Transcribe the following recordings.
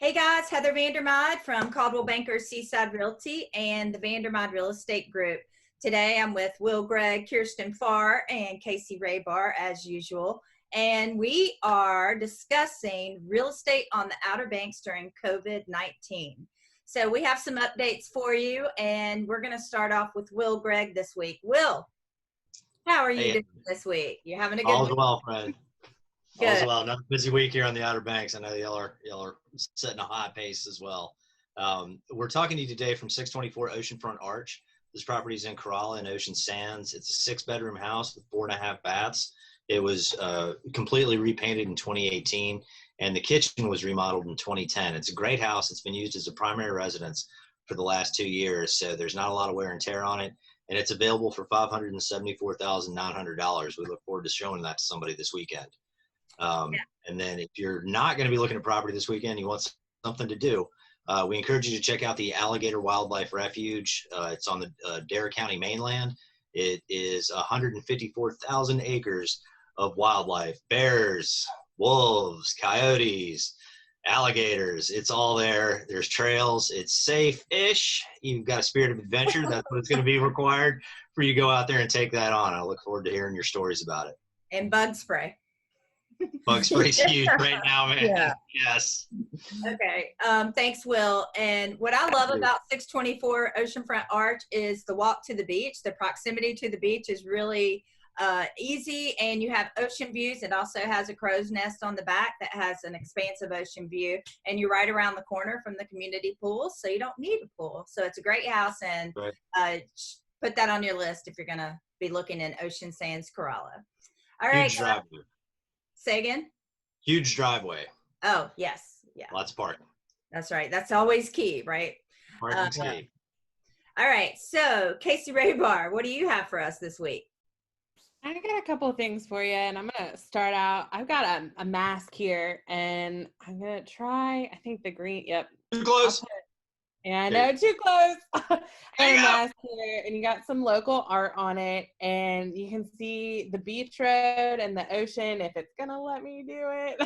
Hey guys, Heather Vandermeide from Caldwell Banker Seaside Realty and the Vandermeide Real Estate Group. Today I'm with Will Gregg, Kirsten Farr, and Casey Raybar as usual. And we are discussing real estate on the Outer Banks during COVID-19. So we have some updates for you, and we're going to start off with Will Gregg this week. Will, how are you doing this week? You having a good All's week? well, friend. Good. All's well. Another busy week here on the Outer Banks. I know y'all are setting a high pace as well. We're talking to you today from 624 Oceanfront Arch. This property is in Corolla in Ocean Sands. It's a 6-bedroom house with 4.5 baths. It was completely repainted in 2018, and the kitchen was remodeled in 2010. It's a great house. It's been used as a primary residence for the last 2 years, so there's not a lot of wear and tear on it. And it's available for $574,900. We look forward to showing that to somebody this weekend. And then if you're not going to be looking at property this weekend, you want something to do, we encourage you to check out the Alligator Wildlife Refuge. It's on the Dare County mainland. It is 154,000 acres of wildlife, bears, wolves, coyotes, alligators. It's all there. There's trails. It's safe-ish. You've got a spirit of adventure. That's what it's going to be required for you to go out there and take that on. I look forward to hearing your stories about it. And bug spray. Bug spray's huge right now, man. Yeah. Yes. Okay. Thanks, Will. And what I love about 624 Oceanfront Arch is the walk to the beach. The proximity to the beach is really easy, and you have ocean views. It also has a crow's nest on the back that has an expansive ocean view, and you're right around the corner from the community pool, so you don't need a pool. So it's a great house, and put that on your list if you're going to be looking in Ocean Sands, Corolla. All right. Huge driveway. Say again? Huge driveway. Oh, yes. Yeah. Lots of parking. That's right. That's always key, right? Parking's key. All right. So, Casey Raybar, what do you have for us this week? I got a couple of things for you, and I'm going to start out. I've got a mask here, and I'm going to try, I think the green, yep. Too close. Yeah, I know, too close. I have a mask here, and you got some local art on it, and you can see the beach road and the ocean, if it's going to let me do it.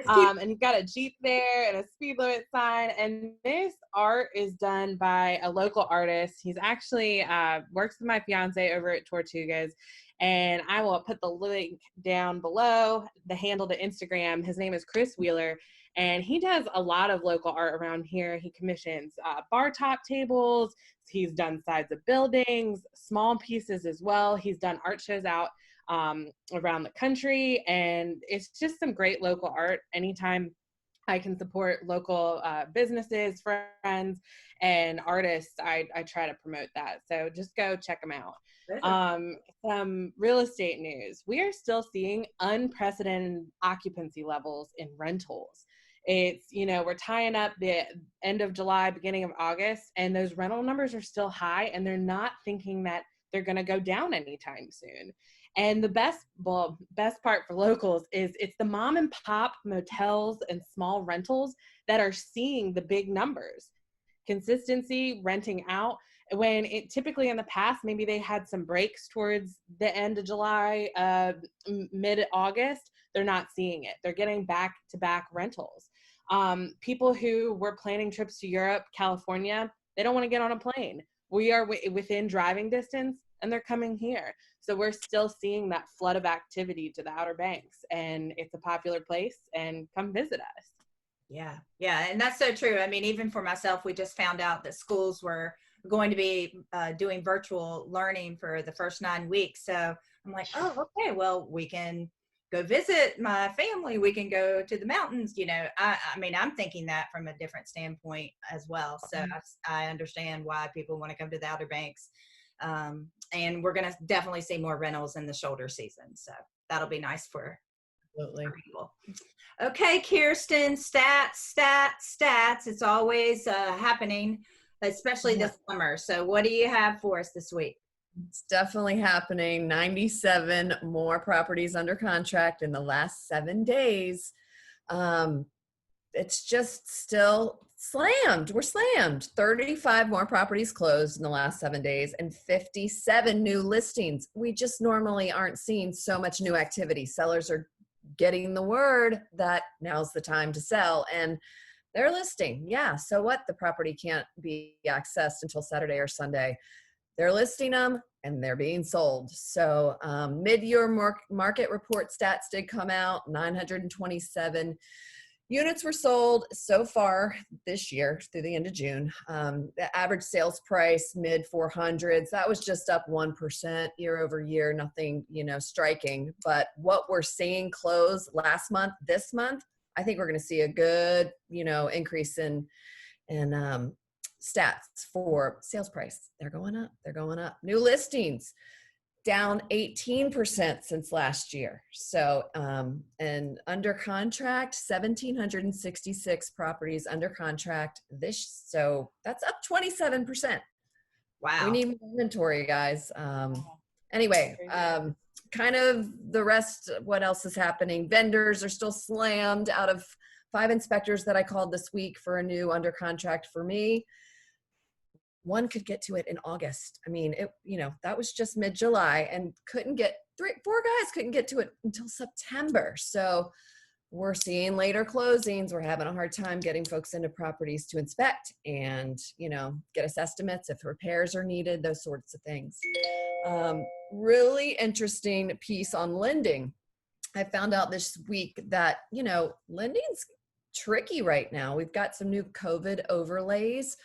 And you've got a Jeep there and a speed limit sign, and this art is done by a local artist. He's actually works with my fiance over at Tortugas, and I will put the link down below, the handle to Instagram. His name is Chris Wheeler, and he does a lot of local art around here. He commissions bar top tables. He's done sides of buildings, small pieces as well. He's done art shows out around the country, and it's just some great local art. Anytime I can support local businesses, friends, and artists, I try to promote that. So just go check them out. Some real estate news. We are still seeing unprecedented occupancy levels in rentals. It's, we're tying up the end of July, beginning of August, and those rental numbers are still high, and they're not thinking that they're going to go down anytime soon. And the best part for locals is it's the mom and pop motels and small rentals that are seeing the big numbers. Consistency, renting out, when it typically in the past, maybe they had some breaks towards the end of July, mid-August, they're not seeing it. They're getting back-to-back rentals. People who were planning trips to Europe, California, they don't want to get on a plane. We are within driving distance, and they're coming here. So we're still seeing that flood of activity to the Outer Banks, and it's a popular place, and come visit us. Yeah, and that's so true. I mean, even for myself, we just found out that schools were going to be doing virtual learning for the first 9 weeks. So I'm like, oh, okay, well, we can go visit my family. We can go to the mountains. I mean, I'm thinking that from a different standpoint as well. So I understand why people want to come to the Outer Banks. And we're going to definitely see more rentals in the shoulder season. So that'll be nice for people. Okay, Kirsten, stats. It's always happening, especially this summer. So what do you have for us this week? It's definitely happening. 97 more properties under contract in the last 7 days. It's just still slammed. We're slammed. 35 more properties closed in the last 7 days and 57 new listings. We just normally aren't seeing so much new activity. Sellers are getting the word that now's the time to sell. And They're listing. Yeah. So what? The property can't be accessed until Saturday or Sunday. They're listing them and they're being sold. So mid-year market report stats did come out. 927 units were sold so far this year through the end of June. The average sales price mid 400s. That was just up 1% year over year. Nothing, striking. But what we're seeing close last month, this month, I think we're going to see a good, increase in stats for sales price. They're going up. They're going up. New listings down 18% since last year. So, and under contract, 1,766 properties under contract so that's up 27%. Wow. We need more inventory, guys. Anyway, kind of the rest, what else is happening? Vendors are still slammed. Out of 5 inspectors that I called this week for a new under contract for me, one could get to it in August. I mean, that was just mid-July, and 4 guys couldn't get to it until September. So we're seeing later closings. We're having a hard time getting folks into properties to inspect and, get us estimates if repairs are needed, those sorts of things. Really interesting piece on lending. I found out this week that, lending's tricky right now. We've got some new COVID overlays,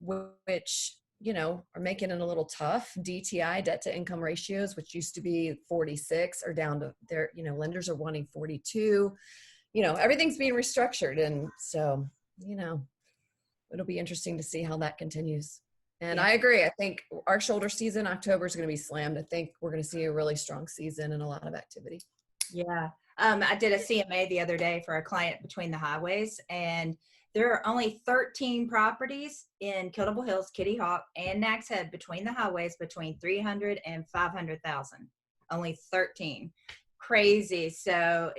which, are making it a little tough. DTI, debt to income ratios, which used to be 46, are down to their, lenders are wanting 42. Everything's being restructured. And so, it'll be interesting to see how that continues. And yeah. I agree. I think our shoulder season, October, is going to be slammed. I think we're going to see a really strong season and a lot of activity. Yeah. I did a CMA the other day for a client between the highways, and there are only 13 properties in Kildable Hills, Kitty Hawk, and Nags Head between the highways between 300 and 500,000. Only 13. Crazy. So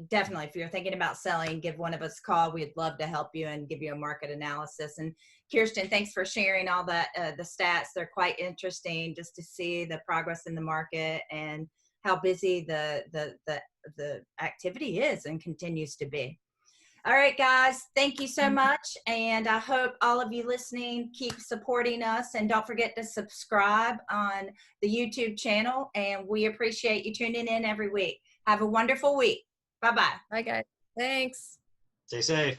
definitely, if you're thinking about selling, give one of us a call. We'd love to help you and give you a market analysis. And Kirsten, thanks for sharing all that, the stats. They're quite interesting just to see the progress in the market and how busy the activity is and continues to be. All right, guys, thank you so much. And I hope all of you listening keep supporting us. And don't forget to subscribe on the YouTube channel. And we appreciate you tuning in every week. Have a wonderful week. Bye-bye. Bye, guys. Thanks. Stay safe.